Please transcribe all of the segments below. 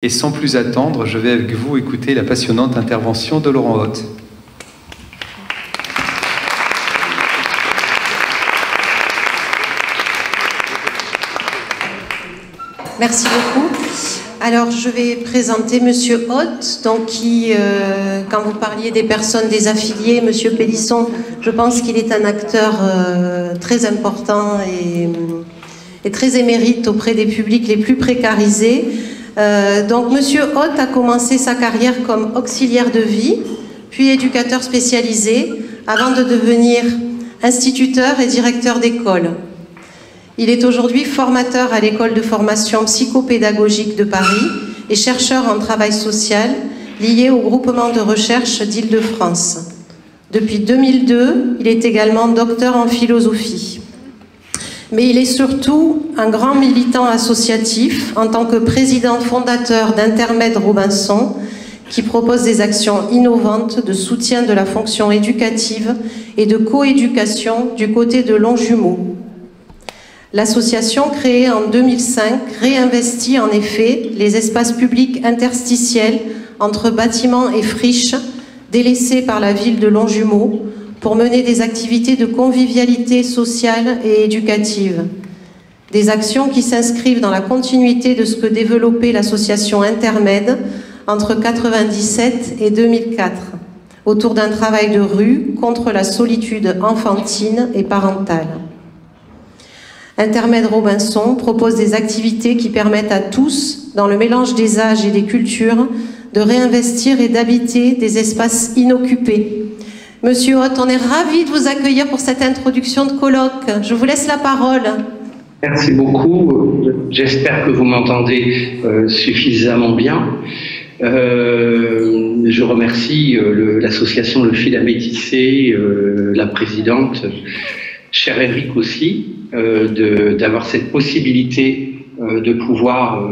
Et sans plus attendre, je vais avec vous écouter la passionnante intervention de Laurent Hott. Merci beaucoup. Alors, je vais présenter Monsieur Hott, donc qui, quand vous parliez des personnes désaffiliées, Monsieur Pélisson, je pense qu'il est un acteur très important et très émérite auprès des publics les plus précarisés. Donc, Monsieur Hott a commencé sa carrière comme auxiliaire de vie, puis éducateur spécialisé, avant de devenir instituteur et directeur d'école. Il est aujourd'hui formateur à l'école de formation psychopédagogique de Paris et chercheur en travail social lié au groupement de recherche d'Île-de-France. Depuis 2002, il est également docteur en philosophie. Mais il est surtout un grand militant associatif en tant que président fondateur d'Intermède Robinson, qui propose des actions innovantes de soutien de la fonction éducative et de coéducation du côté de Longjumeau. L'association, créée en 2005, réinvestit en effet les espaces publics interstitiels entre bâtiments et friches délaissés par la ville de Longjumeau pour mener des activités de convivialité sociale et éducative. Des actions qui s'inscrivent dans la continuité de ce que développait l'association Intermède entre 1997 et 2004, autour d'un travail de rue contre la solitude enfantine et parentale. Intermède Robinson propose des activités qui permettent à tous, dans le mélange des âges et des cultures, de réinvestir et d'habiter des espaces inoccupés. Monsieur Hott, on est ravis de vous accueillir pour cette introduction de colloque. Je vous laisse la parole. Merci beaucoup. J'espère que vous m'entendez suffisamment bien. Je remercie l'association Le Fil à Métisser, la présidente, cher Eric aussi, d'avoir cette possibilité de pouvoir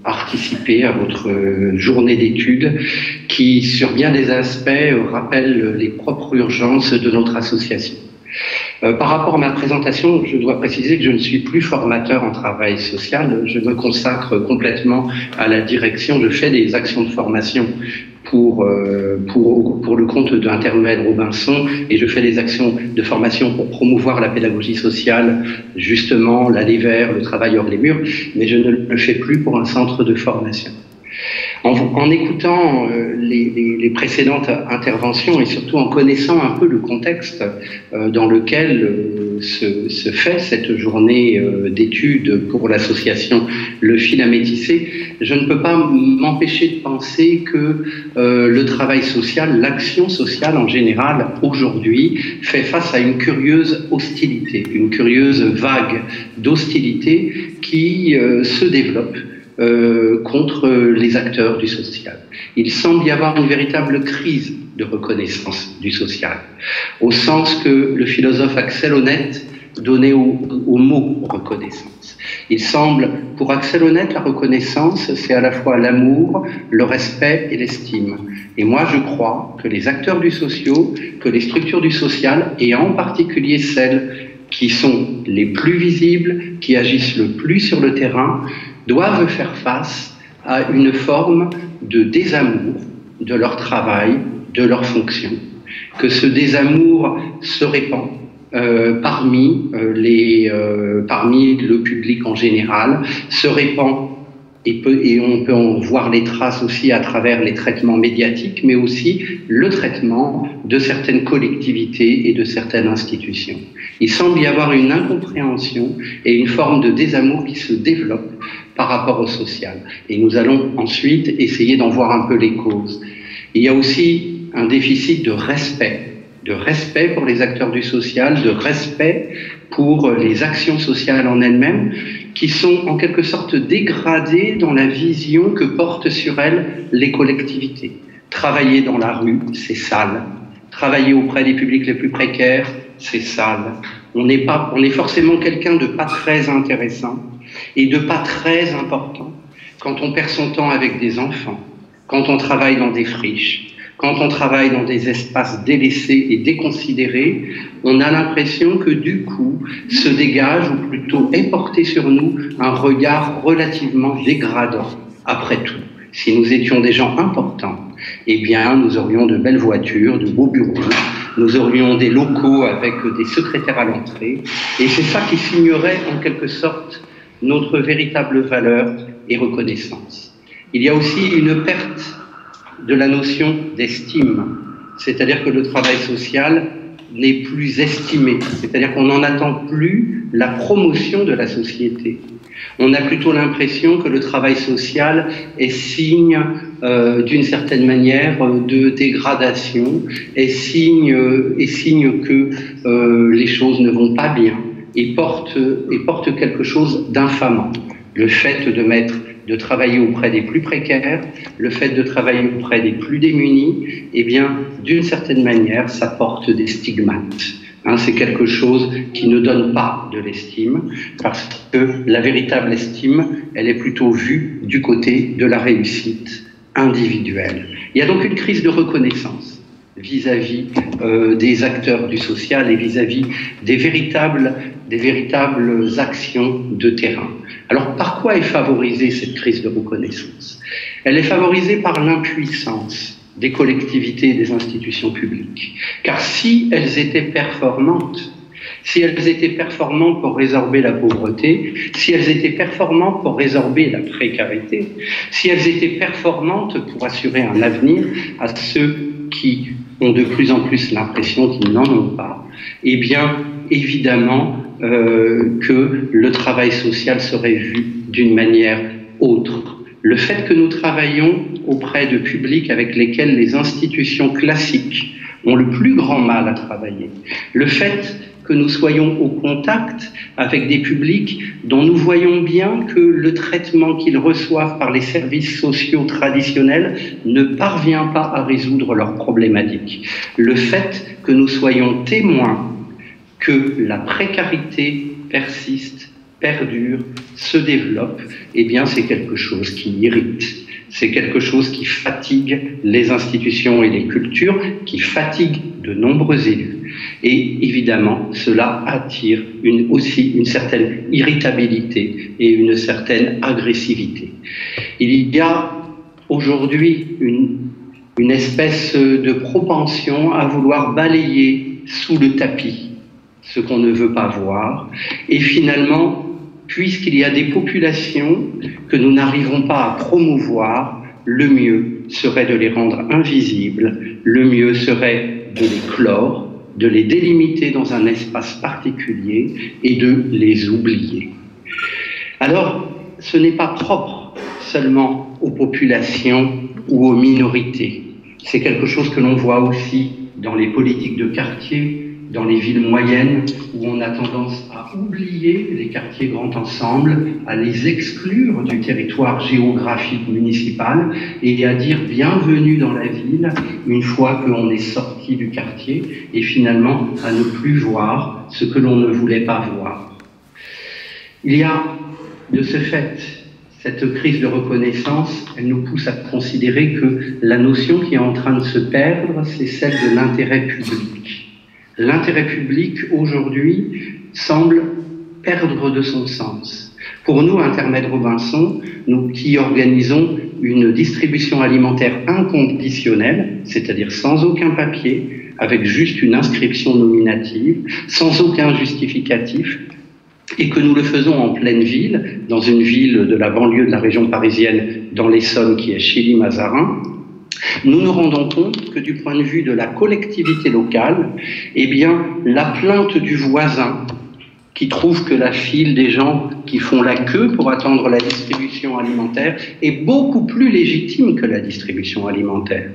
participer à votre journée d'études qui, sur bien des aspects, rappelle les propres urgences de notre association. Par rapport à ma présentation, je dois préciser que je ne suis plus formateur en travail social. Je me consacre complètement à la direction. Je fais des actions de formation pour le compte d'Intermède Robinson et je fais des actions de formation pour promouvoir la pédagogie sociale, justement l'aller vers le travail hors les murs, mais je ne le fais plus pour un centre de formation. En écoutant les précédentes interventions et surtout en connaissant un peu le contexte dans lequel se fait cette journée d'études pour l'association Le Fil à Métisser, je ne peux pas m'empêcher de penser que le travail social, l'action sociale en général, aujourd'hui, fait face à une curieuse hostilité, une curieuse vague d'hostilité qui se développe contre les acteurs du social. Il semble y avoir une véritable crise de reconnaissance du social, au sens que le philosophe Axel Honneth donnait au mot reconnaissance. Il semble, pour Axel Honneth, la reconnaissance, c'est à la fois l'amour, le respect et l'estime. Et moi, je crois que les acteurs du social, que les structures du social, et en particulier celles qui sont les plus visibles, qui agissent le plus sur le terrain, doivent faire face à une forme de désamour de leur travail, de leur fonction. Que ce désamour se répand parmi le public en général, se répand et on peut en voir les traces aussi à travers les traitements médiatiques, mais aussi le traitement de certaines collectivités et de certaines institutions. Il semble y avoir une incompréhension et une forme de désamour qui se développe par rapport au social. Et nous allons ensuite essayer d'en voir un peu les causes. Il y a aussi un déficit de respect pour les acteurs du social, de respect pour les actions sociales en elles-mêmes, qui sont en quelque sorte dégradées dans la vision que portent sur elles les collectivités. Travailler dans la rue, c'est sale. Travailler auprès des publics les plus précaires, c'est sale. On est forcément quelqu'un de pas très intéressant et de pas très important quand on perd son temps avec des enfants, quand on travaille dans des friches, quand on travaille dans des espaces délaissés et déconsidérés. On a l'impression que du coup se dégage, ou plutôt est porté sur nous, un regard relativement dégradant, après tout. si nous étions des gens importants, eh bien, nous aurions de belles voitures, de beaux bureaux, nous aurions des locaux avec des secrétaires à l'entrée, et c'est ça qui signerait en quelque sorte notre véritable valeur et reconnaissance. Il y a aussi une perte de la notion d'estime, c'est-à-dire que le travail social n'est plus estimé, c'est-à-dire qu'on n'en attend plus la promotion de la société. On a plutôt l'impression que le travail social est signe d'une certaine manière de dégradation, est signe que les choses ne vont pas bien et porte quelque chose d'infamant. Le fait de travailler auprès des plus précaires, le fait de travailler auprès des plus démunis, eh bien, d'une certaine manière, ça porte des stigmates. C'est quelque chose qui ne donne pas de l'estime, parce que la véritable estime, elle est plutôt vue du côté de la réussite individuelle. Il y a donc une crise de reconnaissance vis-à-vis des acteurs du social et vis-à-vis des véritables actions de terrain. Alors, par quoi est favorisée cette crise de reconnaissance? Elle est favorisée par l'impuissance des collectivités et des institutions publiques. Car si elles étaient performantes pour résorber la pauvreté, si elles étaient performantes pour résorber la précarité, si elles étaient performantes pour assurer un avenir à ceux qui ont de plus en plus l'impression qu'ils n'en ont pas, eh bien, évidemment que le travail social serait vu d'une manière autre. Le fait que nous travaillons auprès de publics avec lesquels les institutions classiques ont le plus grand mal à travailler, le fait que nous soyons au contact avec des publics dont nous voyons bien que le traitement qu'ils reçoivent par les services sociaux traditionnels ne parvient pas à résoudre leurs problématiques, le fait que nous soyons témoins que la précarité persiste, perdure, se développe, eh bien c'est quelque chose qui irrite. C'est quelque chose qui fatigue les institutions et les cultures, qui fatigue de nombreux élus. Et évidemment, cela attire aussi une certaine irritabilité et une certaine agressivité. Il y a aujourd'hui une espèce de propension à vouloir balayer sous le tapis ce qu'on ne veut pas voir, et finalement, puisqu'il y a des populations que nous n'arrivons pas à promouvoir, le mieux serait de les rendre invisibles, le mieux serait de les clore, de les délimiter dans un espace particulier et de les oublier. Alors, ce n'est pas propre seulement aux populations ou aux minorités. C'est quelque chose que l'on voit aussi dans les politiques de quartier, dans les villes moyennes, où on a tendance à oublier les quartiers grand ensemble, à les exclure du territoire géographique municipal et à dire bienvenue dans la ville une fois que l'on est sorti du quartier, et finalement à ne plus voir ce que l'on ne voulait pas voir. Il y a de ce fait cette crise de reconnaissance, elle nous pousse à considérer que la notion qui est en train de se perdre, c'est celle de l'intérêt public. L'intérêt public, aujourd'hui, semble perdre de son sens. Pour nous, Intermed Robinson, nous qui organisons une distribution alimentaire inconditionnelle, c'est-à-dire sans aucun papier, avec juste une inscription nominative, sans aucun justificatif, et que nous le faisons en pleine ville, dans une ville de la banlieue de la région parisienne, dans l'Essonne, qui est Chilly-Mazarin, nous nous rendons compte que du point de vue de la collectivité locale, eh bien, la plainte du voisin qui trouve que la file des gens qui font la queue pour attendre la distribution alimentaire est beaucoup plus légitime que la distribution alimentaire.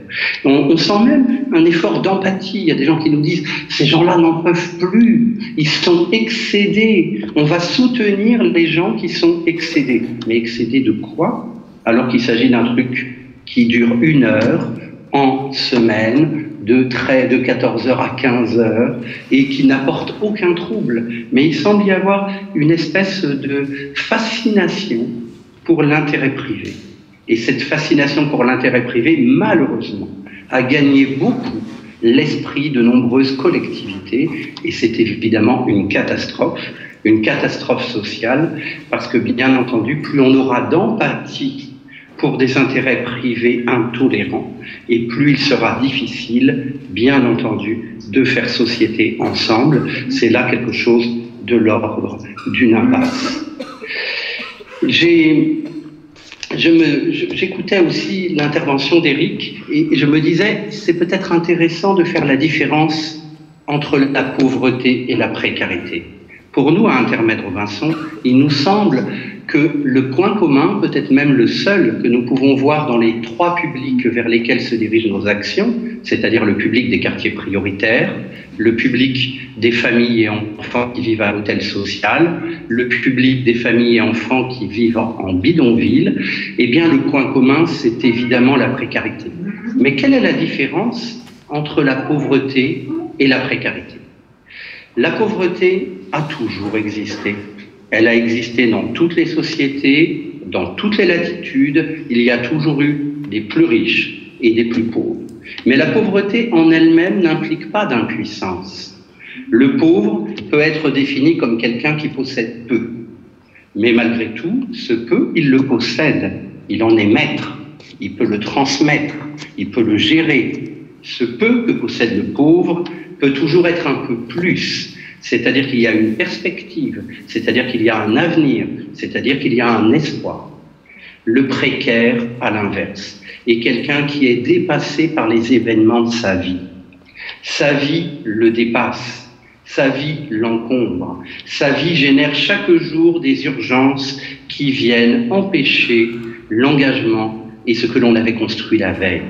On sent même un effort d'empathie. Il y a des gens qui nous disent « ces gens-là n'en peuvent plus, ils sont excédés, on va soutenir les gens qui sont excédés ». Mais excédés de quoi? Alors qu'il s'agit d'un truc qui dure 1 heure en semaine, de 14h à 15h, et qui n'apporte aucun trouble. Mais il semble y avoir une espèce de fascination pour l'intérêt privé. Et cette fascination pour l'intérêt privé, malheureusement, a gagné beaucoup l'esprit de nombreuses collectivités, et c'est évidemment une catastrophe sociale, parce que bien entendu, plus on aura d'empathie pour des intérêts privés intolérants, et plus il sera difficile, bien entendu, de faire société ensemble. C'est là quelque chose de l'ordre d'une impasse. J'écoutais aussi l'intervention d'Éric et je me disais, c'est peut-être intéressant de faire la différence entre la pauvreté et la précarité. Pour nous, à Intermède Robinson, il nous semble que le point commun, peut-être même le seul que nous pouvons voir dans les trois publics vers lesquels se dirigent nos actions, c'est-à-dire le public des quartiers prioritaires, le public des familles et enfants qui vivent à l'hôtel social, le public des familles et enfants qui vivent en bidonville, eh bien le point commun, c'est évidemment la précarité. Mais quelle est la différence entre la pauvreté et la précarité? La pauvreté a toujours existé. Elle a existé dans toutes les sociétés, dans toutes les latitudes. Il y a toujours eu des plus riches et des plus pauvres. Mais la pauvreté en elle-même n'implique pas d'impuissance. Le pauvre peut être défini comme quelqu'un qui possède peu. Mais malgré tout, ce peu, il le possède. Il en est maître. Il peut le transmettre. Il peut le gérer. Ce peu que possède le pauvre peut toujours être un peu plus. C'est-à-dire qu'il y a une perspective, c'est-à-dire qu'il y a un avenir, c'est-à-dire qu'il y a un espoir. Le précaire, à l'inverse, est quelqu'un qui est dépassé par les événements de sa vie. Sa vie le dépasse, sa vie l'encombre, sa vie génère chaque jour des urgences qui viennent empêcher l'engagement et ce que l'on avait construit la veille.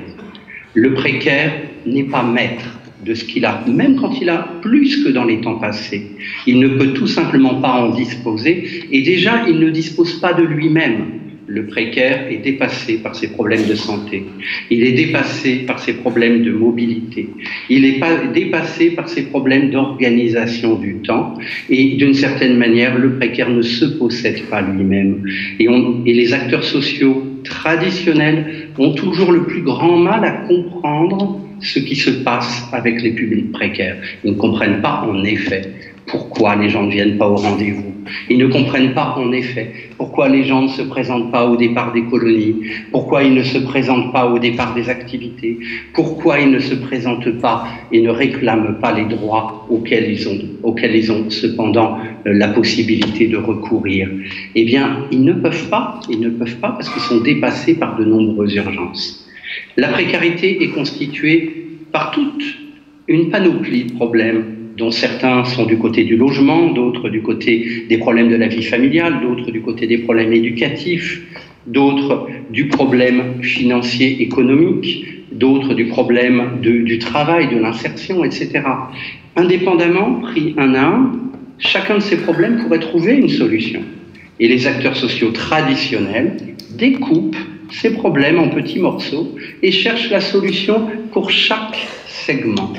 Le précaire n'est pas maître de ce qu'il a, même quand il a plus que dans les temps passés. Il ne peut tout simplement pas en disposer, et déjà, il ne dispose pas de lui-même. Le précaire est dépassé par ses problèmes de santé, il est dépassé par ses problèmes de mobilité, il est dépassé par ses problèmes d'organisation du temps, et d'une certaine manière, le précaire ne se possède pas lui-même. Et les acteurs sociaux traditionnels ont toujours le plus grand mal à comprendre ce qui se passe avec les publics précaires. Ils ne comprennent pas, en effet, pourquoi les gens ne viennent pas au rendez-vous. Ils ne comprennent pas, en effet, pourquoi les gens ne se présentent pas au départ des colonies, pourquoi ils ne se présentent pas au départ des activités, pourquoi ils ne se présentent pas et ne réclament pas les droits auxquels ils ont cependant la possibilité de recourir. Eh bien, ils ne peuvent pas parce qu'ils sont dépassés par de nombreuses urgences. La précarité est constituée par toute une panoplie de problèmes, dont certains sont du côté du logement, d'autres du côté des problèmes de la vie familiale, d'autres du côté des problèmes éducatifs, d'autres du problème financier économique, d'autres du problème du travail, de l'insertion, etc. Indépendamment, pris un à un, chacun de ces problèmes pourrait trouver une solution. Et les acteurs sociaux traditionnels découpent ces problèmes en petits morceaux et cherchent la solution pour chaque segment.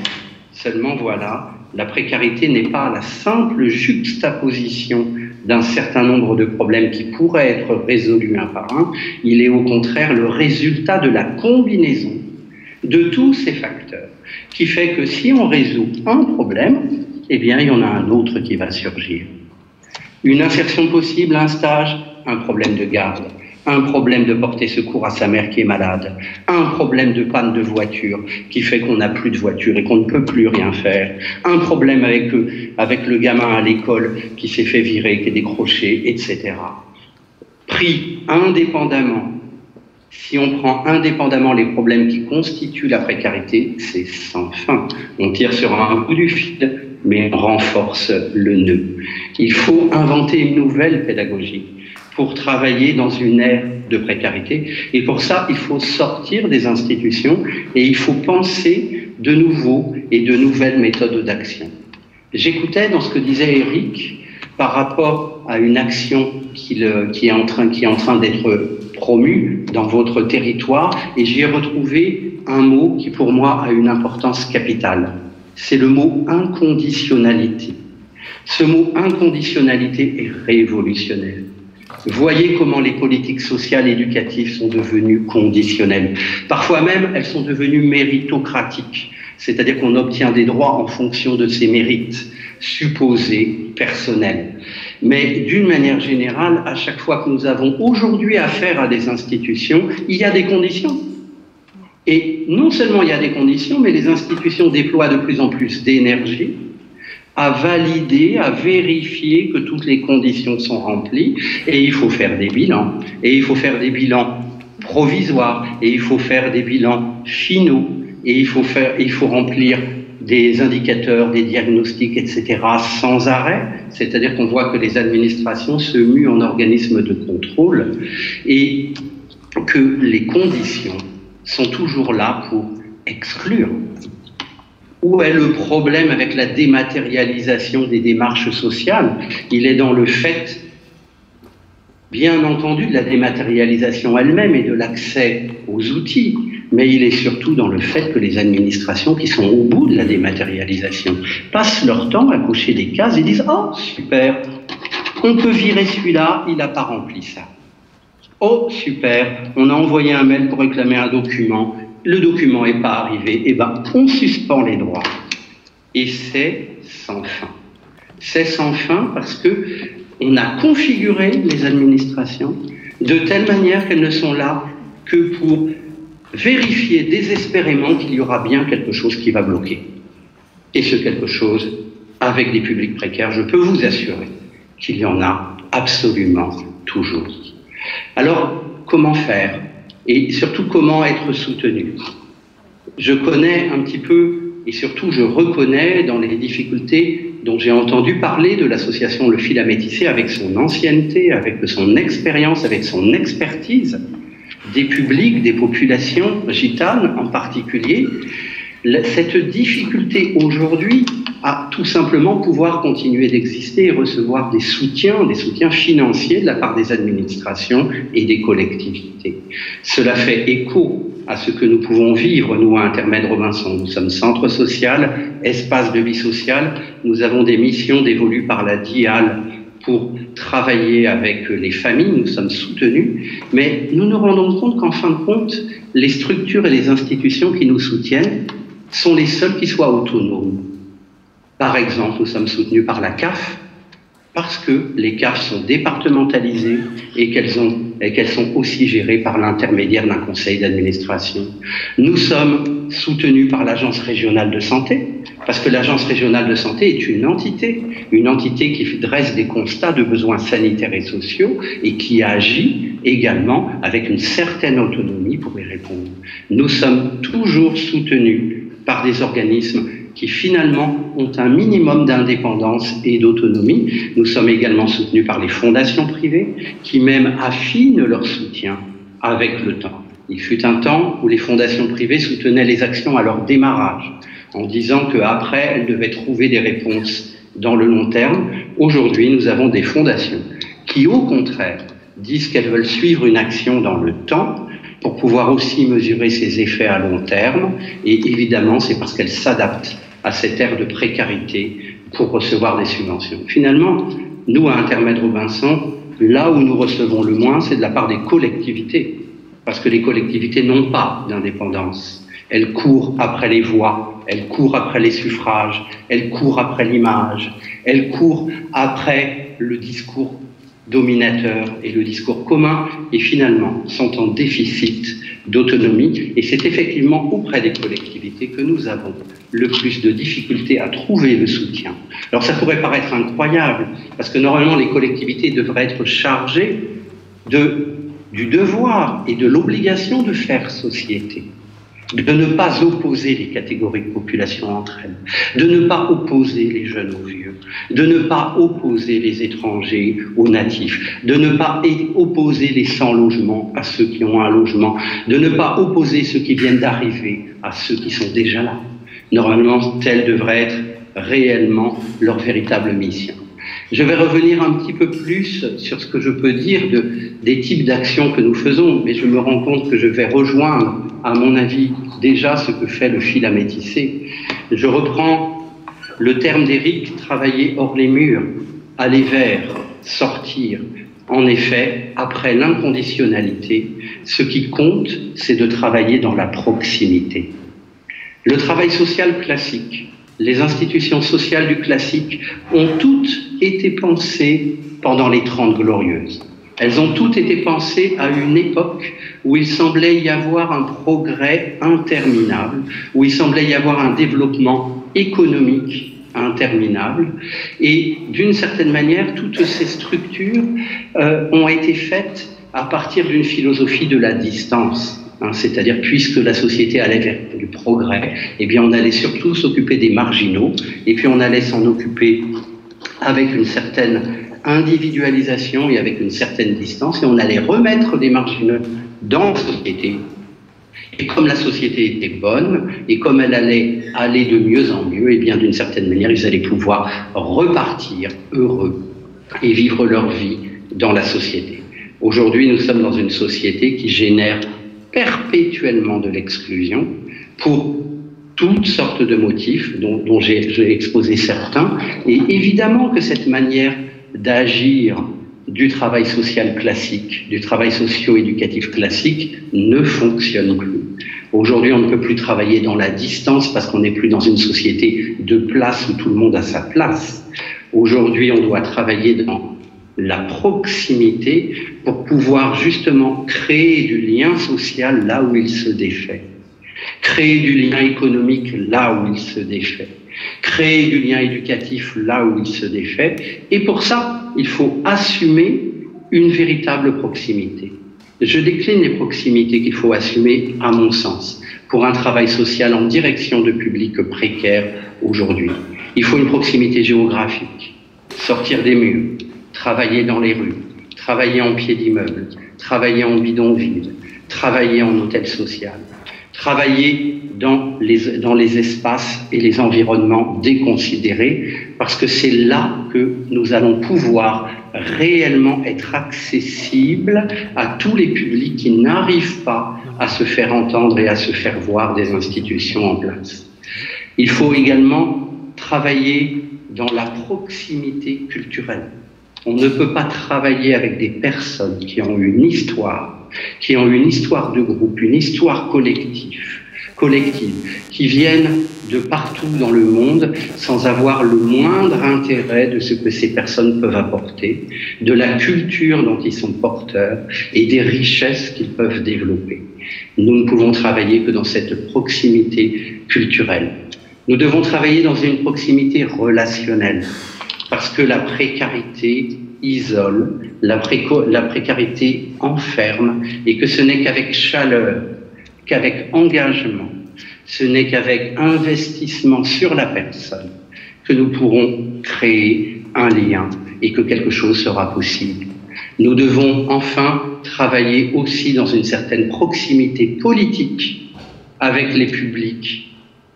Seulement voilà, la précarité n'est pas la simple juxtaposition d'un certain nombre de problèmes qui pourraient être résolus un par un, il est au contraire le résultat de la combinaison de tous ces facteurs, qui fait que si on résout un problème, eh bien il y en a un autre qui va surgir. Une insertion possible, un stage, un problème de garde, un problème de porter secours à sa mère qui est malade, un problème de panne de voiture qui fait qu'on n'a plus de voiture et qu'on ne peut plus rien faire, un problème avec le gamin à l'école qui s'est fait virer, qui est décroché, etc. Pris indépendamment, si on prend indépendamment les problèmes qui constituent la précarité, c'est sans fin. On tire sur un bout du fil, mais on renforce le nœud. Il faut inventer une nouvelle pédagogie pour travailler dans une ère de précarité. Et pour ça, il faut sortir des institutions et il faut penser de nouveaux et de nouvelles méthodes d'action. J'écoutais dans ce que disait Éric par rapport à une action qui est en train d'être promue dans votre territoire, et j'y ai retrouvé un mot qui pour moi a une importance capitale. C'est le mot inconditionnalité. Ce mot inconditionnalité est révolutionnaire. Voyez comment les politiques sociales et éducatives sont devenues conditionnelles. Parfois même, elles sont devenues méritocratiques, c'est-à-dire qu'on obtient des droits en fonction de ses mérites supposés, personnels. Mais d'une manière générale, à chaque fois que nous avons aujourd'hui affaire à des institutions, il y a des conditions. Et non seulement il y a des conditions, mais les institutions déploient de plus en plus d'énergie à valider, à vérifier que toutes les conditions sont remplies. Et il faut faire des bilans. Et il faut faire des bilans provisoires. Et il faut faire des bilans finaux. Et il faut remplir des indicateurs, des diagnostics, etc. sans arrêt. C'est-à-dire qu'on voit que les administrations se muent en organismes de contrôle et que les conditions sont toujours là pour exclure. Où est le problème avec la dématérialisation des démarches sociales? Il est dans le fait, bien entendu, de la dématérialisation elle-même et de l'accès aux outils, mais il est surtout dans le fait que les administrations qui sont au bout de la dématérialisation passent leur temps à cocher des cases et disent « Oh, super, on peut virer celui-là, il n'a pas rempli ça. Oh, super, on a envoyé un mail pour réclamer un document, le document n'est pas arrivé, eh bien, on suspend les droits. » Et c'est sans fin. C'est sans fin parce que on a configuré les administrations de telle manière qu'elles ne sont là que pour vérifier désespérément qu'il y aura bien quelque chose qui va bloquer. Et ce quelque chose, avec des publics précaires, je peux vous assurer qu'il y en a absolument toujours. Alors, comment faire? Et surtout, comment être soutenu? Je connais un petit peu, et surtout je reconnais dans les difficultés dont j'ai entendu parler de l'association Le Fil à Métisser, avec son ancienneté, avec son expérience, avec son expertise, des publics, des populations gitanes en particulier, cette difficulté aujourd'hui à tout simplement pouvoir continuer d'exister et recevoir des soutiens financiers de la part des administrations et des collectivités. Cela fait écho à ce que nous pouvons vivre, nous, à Intermède Robinson. Nous sommes centre social, espace de vie sociale. Nous avons des missions dévolues par la DIAL pour travailler avec les familles. Nous sommes soutenus. Mais nous nous rendons compte qu'en fin de compte, les structures et les institutions qui nous soutiennent sont les seules qui soient autonomes. Par exemple, nous sommes soutenus par la CAF, parce que les CAF sont départementalisées et qu'elles sont aussi gérées par l'intermédiaire d'un conseil d'administration. Nous sommes soutenus par l'Agence régionale de santé, parce que l'Agence régionale de santé est une entité qui dresse des constats de besoins sanitaires et sociaux et qui agit également avec une certaine autonomie pour y répondre. Nous sommes toujours soutenus par des organismes qui finalement ont un minimum d'indépendance et d'autonomie. Nous sommes également soutenus par les fondations privées qui même affinent leur soutien avec le temps. Il fut un temps où les fondations privées soutenaient les actions à leur démarrage en disant qu'après elles devaient trouver des réponses dans le long terme. Aujourd'hui, nous avons des fondations qui, au contraire, disent qu'elles veulent suivre une action dans le temps pour pouvoir aussi mesurer ses effets à long terme. Et évidemment, c'est parce qu'elles s'adaptent à cette ère de précarité pour recevoir des subventions. Finalement, nous, à Intermède Robinson, là où nous recevons le moins, c'est de la part des collectivités. Parce que les collectivités n'ont pas d'indépendance. Elles courent après les voix, elles courent après les suffrages, elles courent après l'image, elles courent après le discours dominateur et le discours commun, et finalement sont en déficit d'autonomie. Et c'est effectivement auprès des collectivités que nous avons le plus de difficultés à trouver le soutien. Alors ça pourrait paraître incroyable, parce que normalement les collectivités devraient être chargées du devoir et de l'obligation de faire société, de ne pas opposer les catégories de population entre elles, de ne pas opposer les jeunes aux vieux, de ne pas opposer les étrangers aux natifs, de ne pas opposer les sans logement à ceux qui ont un logement, de ne pas opposer ceux qui viennent d'arriver à ceux qui sont déjà là. Normalement, telle devrait être réellement leur véritable mission. Je vais revenir un petit peu plus sur ce que je peux dire des types d'actions que nous faisons, mais je me rends compte que je vais rejoindre, à mon avis, déjà ce que fait le Fil à Métisser. Je reprends le terme d'Éric, travailler hors les murs, aller vers, sortir. En effet, après l'inconditionnalité, ce qui compte, c'est de travailler dans la proximité. Le travail social classique, les institutions sociales du classique ont toutes été pensées pendant les 30 Glorieuses. Elles ont toutes été pensées à une époque où il semblait y avoir un progrès interminable, où il semblait y avoir un développement économique interminable. Et d'une certaine manière, toutes ces structures ont été faites à partir d'une philosophie de la distance. C'est-à-dire, puisque la société allait vers du progrès, eh bien, on allait surtout s'occuper des marginaux, et puis on allait s'en occuper avec une certaine individualisation et avec une certaine distance, et on allait remettre des marginaux dans la société. Et comme la société était bonne, et comme elle allait aller de mieux en mieux, et bien d'une certaine manière, ils allaient pouvoir repartir heureux et vivre leur vie dans la société. Aujourd'hui, nous sommes dans une société qui génère perpétuellement de l'exclusion pour toutes sortes de motifs dont j'ai exposé certains. Et évidemment que cette manière d'agir du travail social classique, du travail socio-éducatif classique, ne fonctionne plus. Aujourd'hui, on ne peut plus travailler dans la distance parce qu'on n'est plus dans une société de place où tout le monde a sa place. Aujourd'hui, on doit travailler dans la proximité pour pouvoir justement créer du lien social là où il se défait, créer du lien économique là où il se défait, créer du lien éducatif là où il se défait. Et pour ça, il faut assumer une véritable proximité. Je décline les proximités qu'il faut assumer, à mon sens, pour un travail social en direction de publics précaires aujourd'hui. Il faut une proximité géographique, sortir des murs, travailler dans les rues, travailler en pied d'immeuble, travailler en bidonville, travailler en hôtel social, travailler dans les espaces et les environnements déconsidérés, parce que c'est là que nous allons pouvoir réellement être accessibles à tous les publics qui n'arrivent pas à se faire entendre et à se faire voir des institutions en place. Il faut également travailler dans la proximité culturelle. On ne peut pas travailler avec des personnes qui ont une histoire de groupe, une histoire collective, qui viennent de partout dans le monde sans avoir le moindre intérêt de ce que ces personnes peuvent apporter, de la culture dont ils sont porteurs et des richesses qu'ils peuvent développer. Nous ne pouvons travailler que dans cette proximité culturelle. Nous devons travailler dans une proximité relationnelle, parce que la précarité isole, la précarité enferme, et que ce n'est qu'avec chaleur, qu'avec engagement, ce n'est qu'avec investissement sur la personne que nous pourrons créer un lien et que quelque chose sera possible. Nous devons enfin travailler aussi dans une certaine proximité politique avec les publics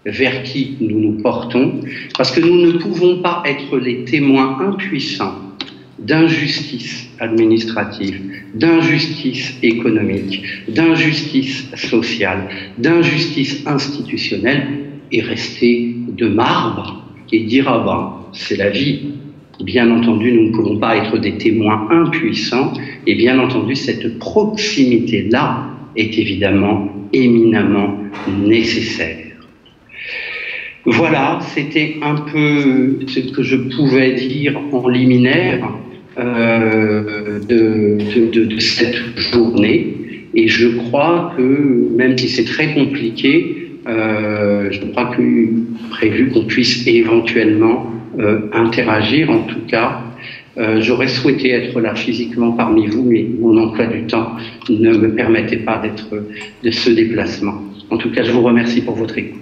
vers qui nous nous portons, parce que nous ne pouvons pas être les témoins impuissants d'injustice administrative, d'injustice économique, d'injustice sociale, d'injustice institutionnelle, et rester de marbre et dire « ah ben, c'est la vie ». Bien entendu, nous ne pouvons pas être des témoins impuissants, et bien entendu, cette proximité-là est évidemment éminemment nécessaire. Voilà, c'était un peu ce que je pouvais dire en liminaire de cette journée. Et je crois que, même si c'est très compliqué, je crois que prévu qu'on puisse éventuellement interagir. En tout cas, j'aurais souhaité être là physiquement parmi vous, mais mon emploi du temps ne me permettait pas d'être de ce déplacement. En tout cas, je vous remercie pour votre écoute.